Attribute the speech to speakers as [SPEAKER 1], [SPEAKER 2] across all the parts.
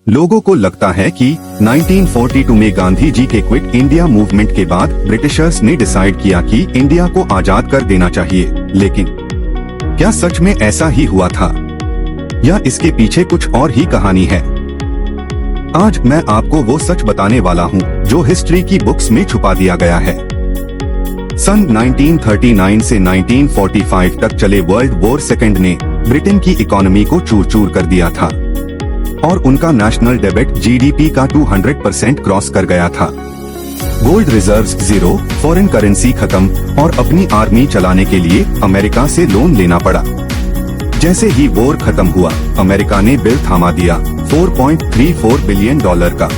[SPEAKER 1] लोगों को लगता है कि 1942 में गांधी जी के क्विट इंडिया मूवमेंट के बाद ब्रिटिशर्स ने डिसाइड किया कि इंडिया को आजाद कर देना चाहिए, लेकिन क्या सच में ऐसा ही हुआ था या इसके पीछे कुछ और ही कहानी है? आज मैं आपको वो सच बताने वाला हूँ जो हिस्ट्री की बुक्स में छुपा दिया गया है। सन 1939 से 1945 तक चले वर्ल्ड वॉर सेकेंड ने ब्रिटेन की इकोनॉमी को चूर चूर कर दिया था और उनका नेशनल डेब्ट जीडीपी का 200% क्रॉस कर गया था। Gold reserves zero, foreign currency खत्म और अपनी आर्मी चलाने के लिए अमेरिका से लोन लेना पड़ा। जैसे ही वॉर खत्म हुआ, अमेरिका ने बिल थमा दिया $4.34 बिलियन का।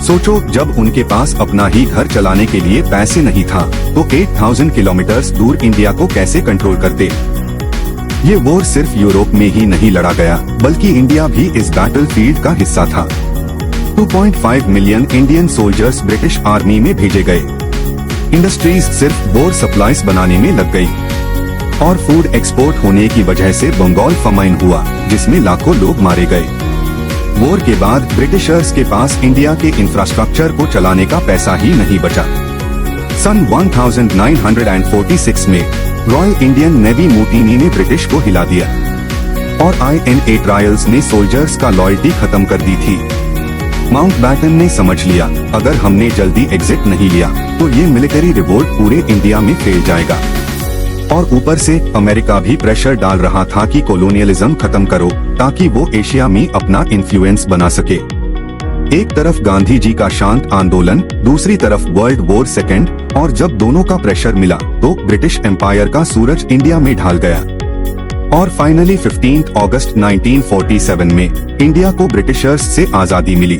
[SPEAKER 1] सोचो, जब उनके पास अपना ही घर चलाने के लिए पैसे नहीं था तो 8000 किलोमीटर दूर इंडिया को कैसे कंट्रोल करते? ये वॉर सिर्फ यूरोप में ही नहीं लड़ा गया, बल्कि इंडिया भी इस बैटलफील्ड का हिस्सा था। 2.5 million Indian soldiers British army में भेजे गए। इंडस्ट्रीज सिर्फ वॉर सप्लाईज बनाने में लग गई और फूड एक्सपोर्ट होने की वजह से बंगाल फमाइन हुआ, जिसमें लाखों लोग मारे गए। वॉर के बाद ब्रिटिशर्स के पास इंडिया के इंफ्रास्ट्रक्चर को चलाने का पैसा ही नहीं बचा। सन 1946 में रॉयल इंडियन नेवी मूटिनी ने ब्रिटिश को हिला दिया और INA ट्रायल्स ने सोल्जर्स का लॉयल्टी खत्म कर दी थी। माउंटबैटन ने समझ लिया, अगर हमने जल्दी एग्जिट नहीं लिया तो ये मिलिट्री रिवोल्ट पूरे इंडिया में फैल जाएगा। और ऊपर से अमेरिका भी प्रेशर डाल रहा था कि कॉलोनियलिज्म खत्म करो ताकि वो एशिया में अपना इन्फ्लुएंस बना सके। एक तरफ गांधी जी का शांत आंदोलन, दूसरी तरफ वर्ल्ड वॉर सेकेंड, और जब दोनों का प्रेशर मिला तो ब्रिटिश एम्पायर का सूरज इंडिया में ढल गया। और फाइनली 15 अगस्त 1947 में इंडिया को ब्रिटिशर्स से आजादी मिली।